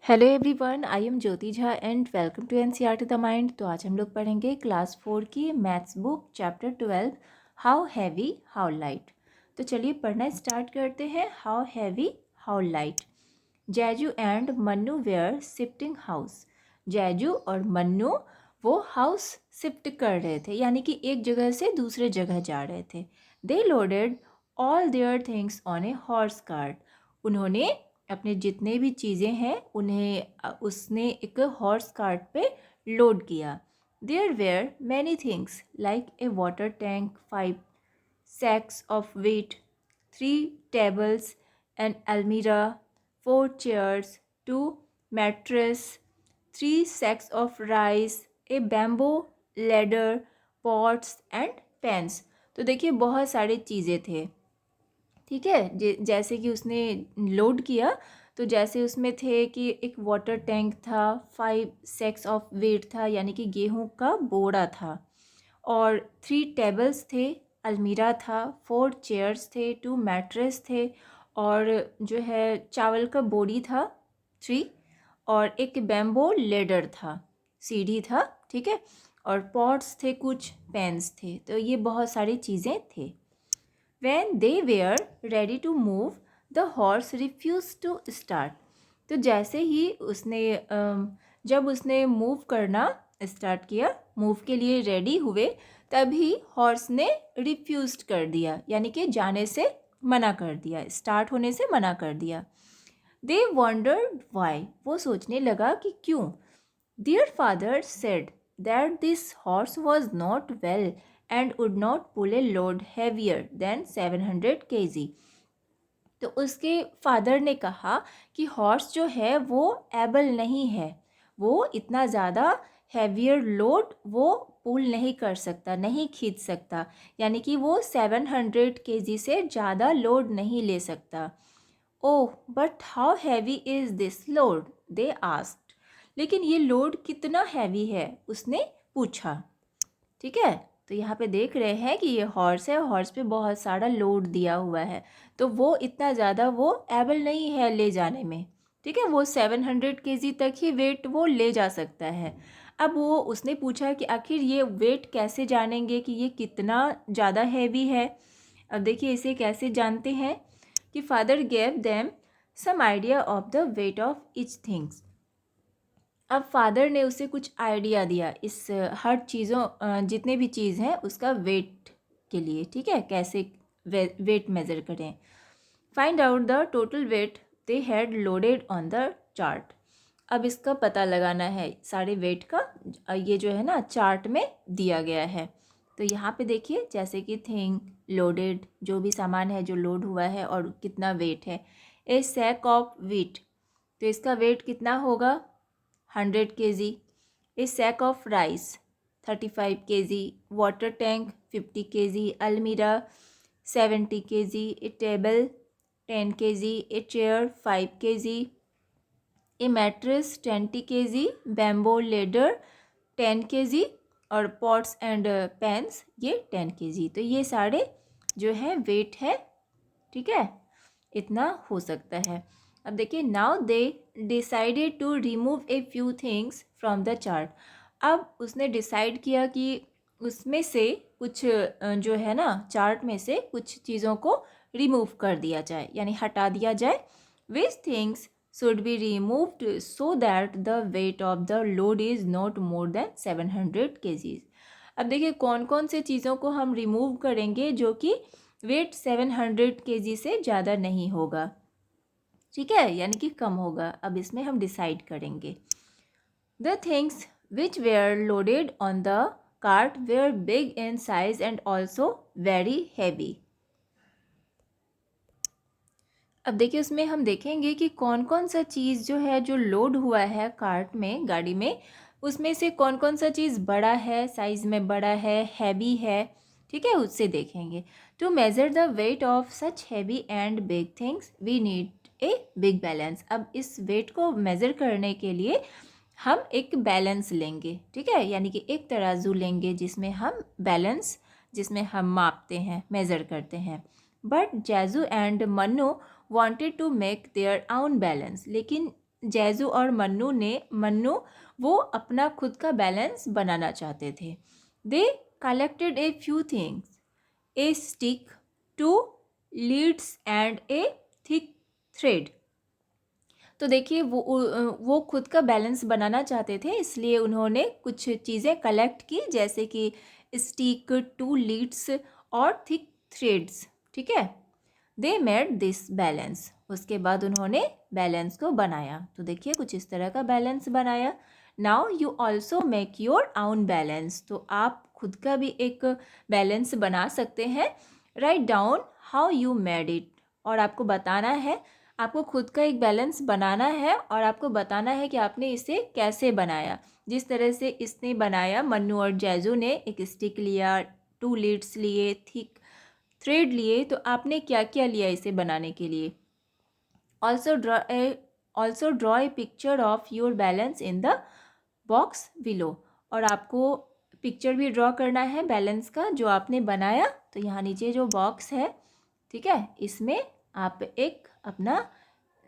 Hello everyone, I am Jyoti Jha and welcome to NCERT the mind. तो आज हम लोग पढ़ेंगे क्लास 4 की maths book chapter 12 how heavy how light. तो चलिए पढ़ना स्टार्ट करते हैं। How heavy how light. Jaiju and Mannu were shifting house. Jaiju और मन्नू वो हाउस शिफ्ट कर रहे थे, यानी कि एक जगह से दूसरे जगह जा रहे थे। They loaded all their things on a horse cart. उन्होंने अपने जितने भी चीज़ें हैं उसने एक हॉर्स कार्ट पे लोड किया। There were many things like a water tank, 5 sacks of wheat, 3 tables, an almirah, 4 chairs, 2 mattress, 3 sacks of rice, a bamboo ladder, pots and pans। तो देखिए बहुत सारी चीज़ें थे। ठीक है, जैसे कि उसने लोड किया तो जैसे उसमें थे कि एक वाटर टैंक था, 5 sacks ऑफ वेट था यानी कि गेहूं का बोरा था, और 3 टेबल्स थे, अलमीरा था, 4 चेयर्स थे, 2 मैट्रेस थे, और जो है चावल का बोरी था 3, और एक बैम्बो लेडर था, सीढ़ी था। ठीक है, और पॉट्स थे, कुछ पेन्स थे। तो ये बहुत सारी चीज़ें थे। When they were ready to move, the horse refused to start। तो जैसे ही जब उसने मूव करना स्टार्ट किया, मूव के लिए रेडी हुए, तभी हॉर्स ने रिफ्यूज़ कर दिया, यानी कि जाने से मना कर दिया, स्टार्ट होने से मना कर दिया। दे वंडर्ड वाई। वो सोचने लगा कि क्यों। Their father said that this horse was not well and would not pull a load heavier than 700 kg। तो उसके फादर ने कहा कि हॉर्स जो है वो एबल नहीं है, वो इतना ज़्यादा हैवियर लोड वो पुल नहीं कर सकता, नहीं खींच सकता, यानी कि वो 700 kg से ज़्यादा लोड नहीं ले सकता। Oh but how heavy is this load, they asked. लेकिन ये लोड कितना हैवी है, उसने पूछा। ठीक है, तो यहाँ पे देख रहे हैं कि ये हॉर्स है, हॉर्स पे बहुत सारा लोड दिया हुआ है, तो वो इतना ज़्यादा वो एबल नहीं है ले जाने में। ठीक है, वो 700 kg तक ही वेट वो ले जा सकता है। अब वो उसने पूछा कि आखिर ये वेट कैसे जानेंगे कि ये कितना ज़्यादा हैवी है। अब देखिए इसे कैसे जानते हैं कि father gave them some idea of the weight of each things. अब फादर ने उसे कुछ आइडिया दिया इस हर चीज़ों जितने भी चीज़ हैं उसका वेट के लिए। ठीक है, कैसे वेट मेज़र करें। Find out the total weight they had loaded on the chart. अब इसका पता लगाना है सारे वेट का। ये जो है ना चार्ट में दिया गया है। तो यहाँ पे देखिए जैसे कि थिंग लोडेड, जो भी सामान है जो लोड हुआ है और कितना वेट है। ए सैक ऑफ व्हीट, तो इसका वेट कितना होगा 100 kg। A sack of rice 35 kg। Water tank 50 kg। अलमीरा 70 kg। A table 10 kg। A chair 5 kg। A mattress 20 kg। Bamboo ladder 10 kg। और पॉट्स एंड पेन्स ये 10 kg। तो ये सारे जो है वेट है। ठीक है, इतना हो सकता है। अब देखिए now they decided to remove a few things from the chart. अब उसने डिसाइड किया कि उसमें से कुछ जो है ना चार्ट में से कुछ चीज़ों को रिमूव कर दिया जाए, यानी हटा दिया जाए। Which things should be removed so that the weight of the load is not more than 700 kg। अब देखिए कौन कौन से चीज़ों को हम रिमूव करेंगे जो कि वेट 700 kg से ज़्यादा नहीं होगा। ठीक है, यानी कि कम होगा। अब इसमें हम डिसाइड करेंगे। The things which were loaded on the cart were big in size and also very heavy. अब देखिए उसमें हम देखेंगे कि कौन कौन सा चीज़ जो है जो लोड हुआ है कार्ट में, गाड़ी में, उसमें से कौन कौन सा चीज़ बड़ा है, साइज़ में बड़ा है, हैवी है। ठीक है, उससे देखेंगे। To measure the weight of such heavy and big things we need a big balance. अब इस वेट को मेज़र करने के लिए हम एक बैलेंस लेंगे। ठीक है, यानी कि एक तराजू लेंगे जिसमें हम मापते हैं, मेज़र करते हैं। But Jaiju and Mannu wanted to make their own balance। लेकिन जैजू और मन्नू वो अपना खुद का बैलेंस बनाना चाहते थे। They collected A few things, A stick, 2 Leeds and A thick thread. तो देखिए वो खुद का बैलेंस बनाना चाहते थे, इसलिए उन्होंने कुछ चीज़ें कलेक्ट की, जैसे कि स्टिक, 2 लीड्स और थिक थ्रेड्स। ठीक है, दे मेड दिस बैलेंस। उसके बाद उन्होंने बैलेंस को बनाया। तो देखिए कुछ इस तरह का बैलेंस बनाया। Now you also make your own balance. तो आप खुद का भी एक बैलेंस बना सकते हैं। Write down how you made it. और आपको बताना है, आपको खुद का एक बैलेंस बनाना है और आपको बताना है कि आपने इसे कैसे बनाया। जिस तरह से इसने बनाया, मन्नू और जैजू ने एक स्टिक लिया, 2 लीड्स लिए, थिक थ्रेड लिए, तो आपने क्या क्या लिया इसे बनाने के लिए। Also draw a picture of your balance in the box below. और आपको पिक्चर भी ड्रॉ करना है बैलेंस का जो आपने बनाया। तो यहाँ नीचे जो बॉक्स है, ठीक है, इसमें आप एक अपना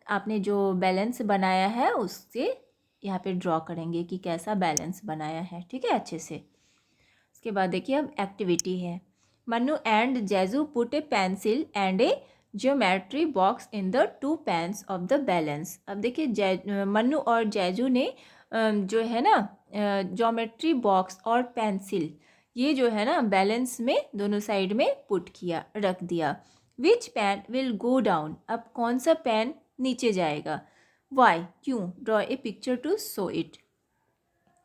आपने जो बैलेंस बनाया है उससे यहाँ पे ड्रॉ करेंगे कि कैसा बैलेंस बनाया है। ठीक है, अच्छे से। इसके बाद देखिए अब एक्टिविटी है। Mannu and Jaiju put a pencil and a geometry box in the 2 pans of the balance. अब देखिए मन्नू और जैजू ने जो है ना ज्योमेट्री बॉक्स और पेंसिल, ये जो है ना बैलेंस में दोनों साइड में पुट किया, रख दिया। Which pan will go down. अब कौन सा पेन नीचे जाएगा। वाई, क्यों। Draw a picture to show it.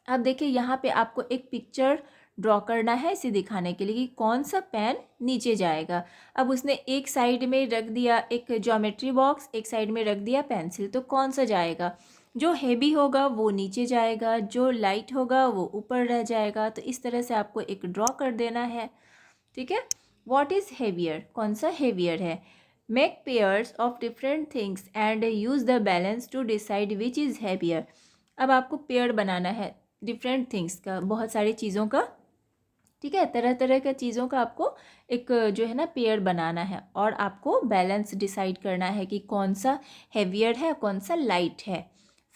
अब देखिए यहाँ पे आपको एक पिक्चर ड्रॉ करना है इसे दिखाने के लिए कि कौन सा पेन नीचे जाएगा। अब उसने एक साइड में रख दिया एक ज्योमेट्री बॉक्स, एक साइड में रख दिया पेंसिल, तो कौन सा जाएगा। जो हेवी होगा वो नीचे जाएगा, जो लाइट होगा वो ऊपर रह जाएगा। तो इस तरह से आपको एक ड्रॉ कर देना है। ठीक है, व्हाट इज़ हेवियर, कौन सा हेवियर है। Make pairs of different things and use the balance to decide which is heavier. अब आपको पेयर बनाना है डिफरेंट थिंग्स का, बहुत सारी चीज़ों का। ठीक है, तरह तरह के चीज़ों का आपको एक जो है ना पेयर बनाना है और आपको बैलेंस डिसाइड करना है कि कौन सा हेवियर है, कौन सा लाइट है।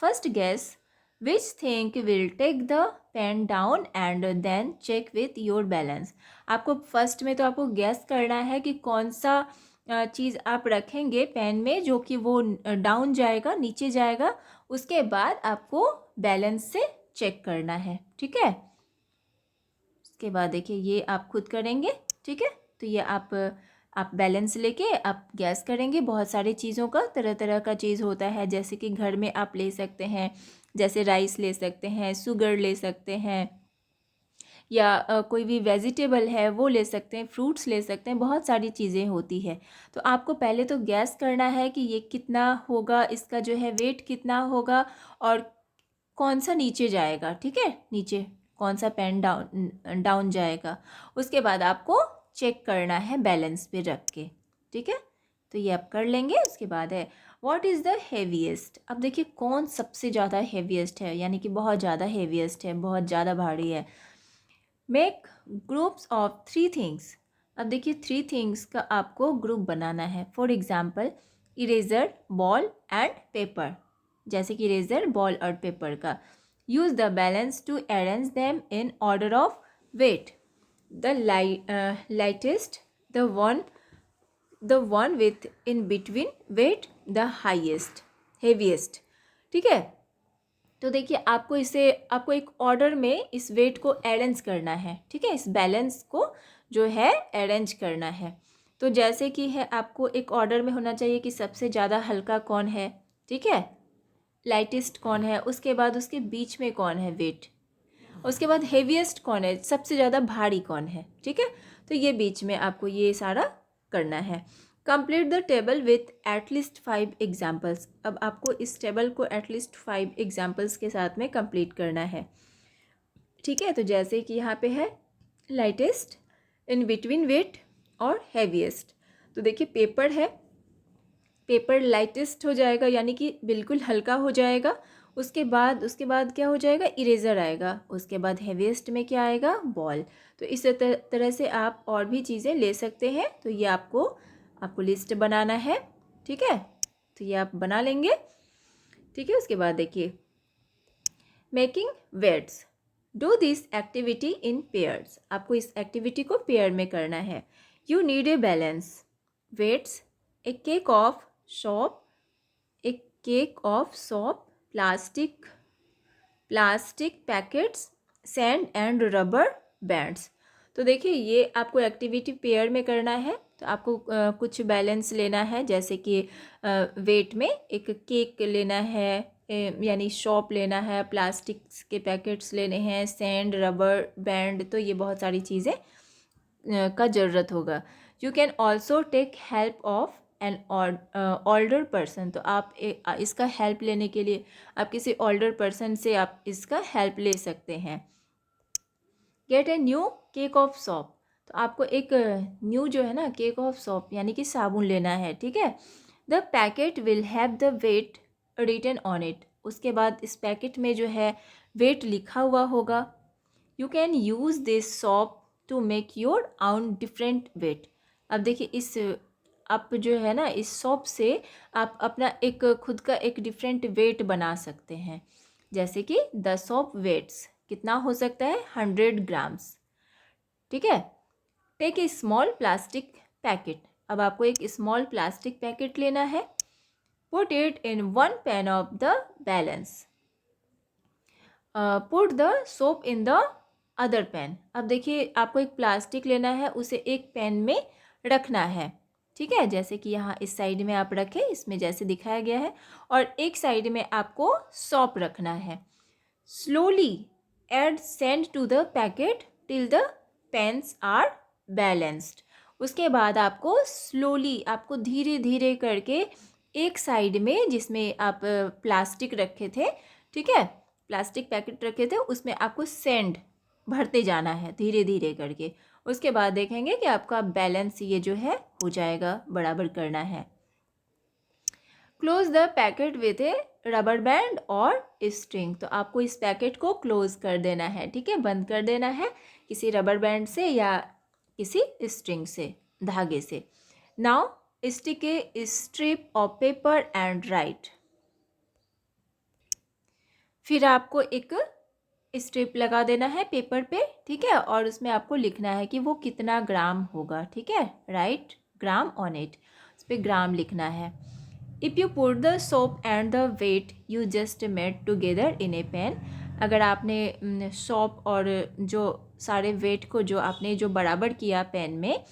First guess which think will take the pan down and then check with your balance. आपको फर्स्ट में तो आपको गैस करना है कि कौन सा चीज़ आप रखेंगे पेन में जो कि वो डाउन जाएगा, नीचे जाएगा। उसके बाद आपको बैलेंस से चेक करना है। ठीक है, उसके बाद देखिए ये आप खुद करेंगे। ठीक है, तो ये आप बैलेंस लेके आप गैस करेंगे बहुत सारी चीज़ों का, तरह तरह का चीज़ होता है। जैसे कि घर में आप ले सकते हैं, जैसे राइस ले सकते हैं, शुगर ले सकते हैं, या कोई भी वेजिटेबल है वो ले सकते हैं, फ्रूट्स ले सकते हैं, बहुत सारी चीज़ें होती है। तो आपको पहले तो गैस करना है कि ये कितना होगा, इसका जो है वेट कितना होगा और कौन सा नीचे जाएगा। ठीक है, नीचे कौन सा पेन डाउन जाएगा। उसके बाद आपको चेक करना है बैलेंस पे रख के। ठीक है, तो ये आप कर लेंगे। उसके बाद है व्हाट इज़ द हेवीएस्ट। अब देखिए कौन सबसे ज़्यादा हेवीएस्ट है, यानी कि बहुत ज़्यादा हेवीएस्ट है, बहुत ज़्यादा भारी है। Make groups of 3 things. अब देखिए 3 थिंग्स का आपको ग्रुप बनाना है। For example eraser, ball and paper. जैसे कि इरेजर, बॉल और पेपर का। Use the balance to arrange them in order of weight. The lightest, the one with in between weight, the highest, heaviest. ठीक है, तो देखिए आपको एक ऑर्डर में इस वेट को अरेंज करना है। ठीक है, इस बैलेंस को जो है अरेंज करना है। तो जैसे कि है आपको एक ऑर्डर में होना चाहिए कि सबसे ज़्यादा हल्का कौन है, ठीक है, लाइटेस्ट कौन है, उसके बाद उसके बीच में कौन है वेट, उसके बाद हेवीएस्ट कौन है, सबसे ज़्यादा भारी कौन है। ठीक है, तो ये बीच में आपको ये सारा करना है। Complete the table with at least 5 examples. अब आपको इस टेबल को एटलीस्ट 5 एग्जाम्पल्स के साथ में कंप्लीट करना है। ठीक है, तो जैसे कि यहाँ पे है लाइटेस्ट, इन बिटवीन वेट और हैवीएस्ट। तो देखिए पेपर है, पेपर लाइटेस्ट हो जाएगा यानी कि बिल्कुल हल्का हो जाएगा। उसके बाद क्या हो जाएगा, इरेज़र आएगा। उसके बाद हेवीएस्ट में क्या आएगा, बॉल। तो इस तरह से आप और भी चीज़ें ले सकते हैं। तो ये आपको लिस्ट बनाना है। ठीक है, तो ये आप बना लेंगे। ठीक है, उसके बाद देखिए making weights, do this activity in pairs, आपको इस एक्टिविटी को पेयर में करना है। You need a balance, weights, a cake of soap, a cake of soap, plastic packets, sand and rubber bands. तो देखिए ये आपको एक्टिविटी पेयर में करना है, तो आपको कुछ बैलेंस लेना है, जैसे कि वेट में एक केक लेना है, यानी शॉप लेना है, प्लास्टिक के पैकेट्स लेने हैं, सैंड, रबर बैंड, तो ये बहुत सारी चीज़ें का ज़रूरत होगा। You can also take help of an older person, तो आप इसका हेल्प लेने के लिए आप किसी ओल्डर पर्सन से आप इसका हेल्प ले सकते हैं। Gate a new cake of shop, तो आपको एक न्यू जो है ना केक ऑफ सॉप यानी कि साबुन लेना है, ठीक है। The packet will have the weight written on it, उसके बाद इस पैकेट में जो है वेट लिखा हुआ होगा। You can use this soap to make your own different weight, अब देखिए इस आप जो है ना इस सॉप से आप अपना एक खुद का एक डिफरेंट वेट बना सकते हैं, जैसे कि द सॉप वेट्स कितना हो सकता है 100 ग्राम्स, ठीक है। Take a small plastic packet, अब आपको एक स्मॉल प्लास्टिक पैकेट लेना है। Put it in one pan of the balance, put the soap in the other pan, अब देखिए आपको एक प्लास्टिक लेना है, उसे एक पैन में रखना है, ठीक है, जैसे कि यहाँ इस साइड में आप रखें, इसमें जैसे दिखाया गया है, और एक साइड में आपको सॉप रखना है। Slowly add sand to the packet till the pans are balanced, उसके बाद आपको स्लोली, आपको धीरे धीरे करके एक साइड में जिसमें आप प्लास्टिक रखे थे, ठीक है, प्लास्टिक पैकेट रखे थे, उसमें आपको सेंड भरते जाना है धीरे धीरे करके, उसके बाद देखेंगे कि आपका बैलेंस ये जो है हो जाएगा, बराबर करना है। Close the packet with A rubber band और स्ट्रिंग, तो आपको इस पैकेट को क्लोज कर देना है, ठीक है, बंद कर देना है किसी रबर बैंड से या किसी स्ट्रिंग से, धागे से। Now stick A strip of paper and right, फिर आपको एक स्ट्रिप लगा देना है पेपर पे, ठीक है, और उसमें आपको लिखना है कि वो कितना ग्राम होगा, ठीक है, राइट ग्राम ऑन इट, उस पर ग्राम लिखना है। If you put the soap and the weight you just made together in a pan, अगर आपने सोप और जो सारे वेट को जो आपने जो बराबर किया पैन में,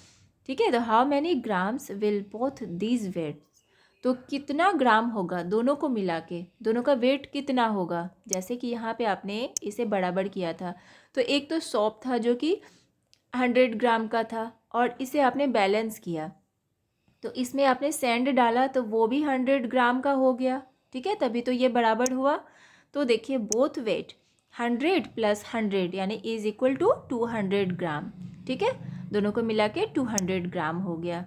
ठीक है, तो how many grams will both these weights, तो कितना ग्राम होगा दोनों को मिला के, दोनों का वेट कितना होगा, जैसे कि यहाँ पे आपने इसे बराबर किया था, तो एक तो सौंफ था जो कि 100 ग्राम का था, और इसे आपने बैलेंस किया, तो इसमें आपने सैंड डाला तो वो भी 100 ग्राम का हो गया, ठीक है, तभी तो ये बराबर हुआ। तो देखिए बोथ वेट 100 + 100 यानी इज इक्वल टू 200 ग्राम, ठीक है, दोनों को मिला के 200 ग्राम हो गया।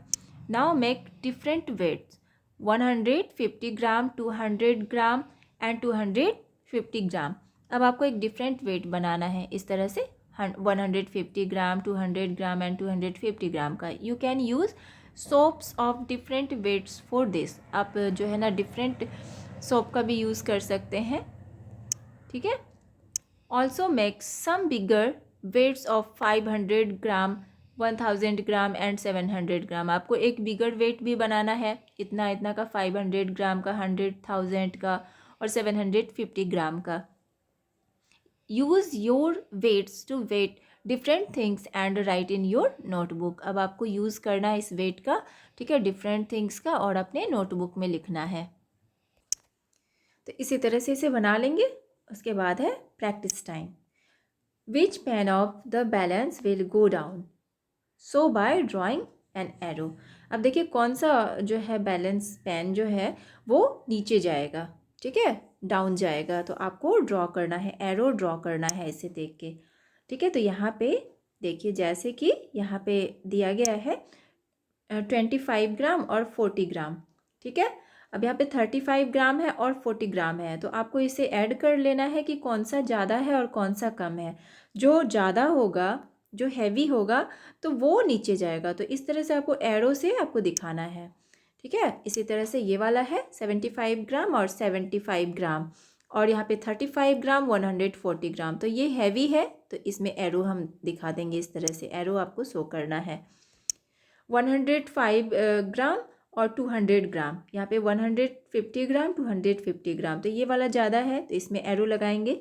Now make different weights, 150 gram, 200 gram and 250 gram, अब आपको एक डिफरेंट वेट बनाना है इस तरह से, 150 ग्राम, 200 ग्राम एंड 250 ग्राम का। You can use soaps of different waits for this, आप जो है ना डिफरेंट सोप का भी यूज़ कर सकते हैं, ठीक है। Also make some bigger weights of 500 gram, 1000 gram and 700 gram, आपको एक बिगर वेट भी बनाना है, इतना इतना का, 500 ग्राम का, 100,000 का और 750 ग्राम का। Use your weights to weight different things and write in your notebook, अब आपको यूज़ करना है इस वेट का, ठीक है, डिफरेंट थिंग्स का, और अपने नोटबुक में लिखना है। तो इसी तरह से इसे बना लेंगे। उसके बाद है practice time. Which pan of the balance will go down, so by drawing an arrow, अब देखिए कौन सा जो है बैलेंस पैन जो है वो नीचे जाएगा, ठीक है, डाउन जाएगा, तो आपको ड्रॉ करना है, एरो ड्रॉ करना है इसे देख के, ठीक है। तो यहाँ पे देखिए जैसे कि यहाँ पे दिया गया है 25 ग्राम और 40 ग्राम, ठीक है, अब यहाँ पे 35 ग्राम है और 40 ग्राम है, तो आपको इसे ऐड कर लेना है कि कौन सा ज़्यादा है और कौन सा कम है। जो ज़्यादा होगा, जो हैवी होगा, तो वो नीचे जाएगा, तो इस तरह से आपको एरो से आपको दिखाना है, ठीक है। इसी तरह से ये वाला है 75 ग्राम और 75 ग्राम, और यहाँ पे 35 ग्राम 140 ग्राम। तो ये हैवी है, तो इसमें एरो हम दिखा देंगे, इस तरह से एरो आपको शो करना है। 105 ग्राम और 200 ग्राम, यहाँ पे 150 ग्राम 250 ग्राम, तो ये वाला ज़्यादा है तो इसमें एरो लगाएंगे।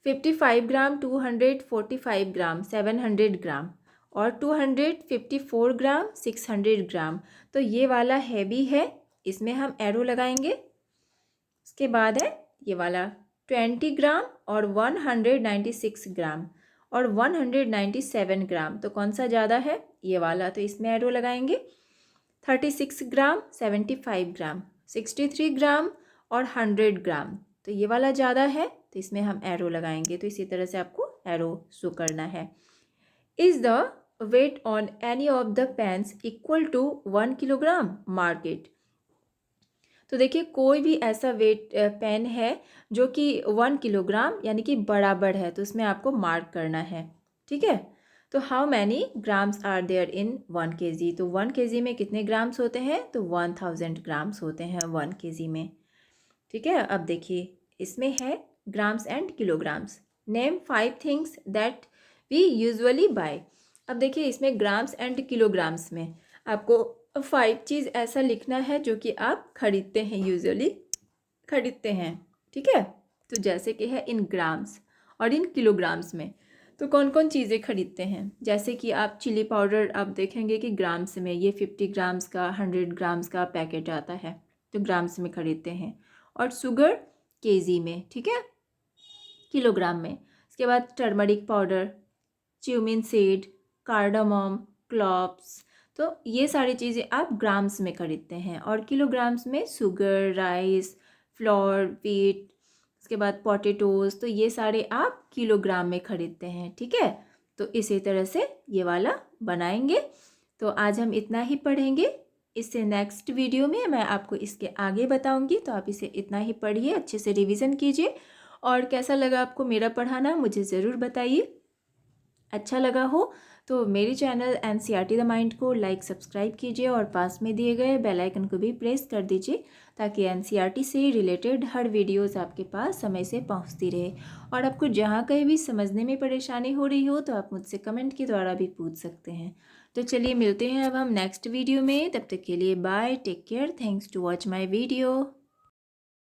55 ग्राम 245 ग्राम 700 ग्राम और 254 ग्राम 600 ग्राम, तो ये वाला हैवी है, इसमें हम एरो लगाएंगे। उसके बाद है ये वाला 20 ग्राम और 196 ग्राम और 197 ग्राम, तो कौन सा ज़्यादा है, ये वाला, तो इसमें एरो लगाएंगे। 36 ग्राम 75 ग्राम 63 ग्राम और 100 ग्राम, तो ये वाला ज़्यादा है तो इसमें हम एरो लगाएंगे। तो इसी तरह से आपको एरो शो करना है। Is the weight on any of the pens equal to 1 kilogram, mark it. तो देखिए कोई भी ऐसा वेट पेन है जो कि 1 किलोग्राम यानी कि बराबर है, तो उसमें आपको मार्क करना है। ठीक है। तो how many grams are there in 1 kg, तो 1 kg में कितने ग्राम्स होते हैं, तो 1000 ग्राम्स होते हैं 1 kg में। ठीक है। अब देखिए इसमें है grams and kilograms. Name 5 things that we usually buy. अब देखिए इसमें ग्राम्स एंड किलोग्राम्स में आपको 5 चीज़ ऐसा लिखना है जो कि आप खरीदते हैं, यूजुअली खरीदते हैं। ठीक है। तो जैसे कि है इन ग्राम्स और इन किलोग्राम्स में, तो कौन कौन चीज़ें खरीदते हैं, जैसे कि आप चिली पाउडर आप देखेंगे कि ग्राम्स में ये 50 ग्राम्स का 100 ग्राम्स का पैकेट आता है, तो ग्राम्स में खरीदते हैं। और शुगर केजी में, ठीक है, किलोग्राम में। इसके बाद turmeric powder, cumin seed, cardamom, cloves, तो ये सारी चीज़ें आप ग्राम्स में खरीदते हैं। और किलोग्राम्स में शुगर, राइस, फ्लोर, व्हीट, उसके बाद पोटैटोज़, तो ये सारे आप किलोग्राम में खरीदते हैं। ठीक है। तो इसी तरह से ये वाला बनाएंगे। तो आज हम इतना ही पढ़ेंगे। इससे नेक्स्ट वीडियो में मैं आपको इसके आगे बताऊंगी, तो आप इसे इतना ही पढ़िए, अच्छे से रिवीजन कीजिए। और कैसा लगा आपको मेरा पढ़ाना मुझे ज़रूर बताइए। अच्छा लगा हो तो मेरी चैनल NCERT द माइंड को लाइक सब्सक्राइब कीजिए और पास में दिए गए बेल आइकन को भी प्रेस कर दीजिए, ताकि NCERT से रिलेटेड हर वीडियोस आपके पास समय से पहुंचती रहे। और आपको जहां कहीं भी समझने में परेशानी हो रही हो तो आप मुझसे कमेंट के द्वारा भी पूछ सकते हैं। तो चलिए मिलते हैं अब हम नेक्स्ट वीडियो में, तब तक के लिए bye, take care, thanks to watch my video.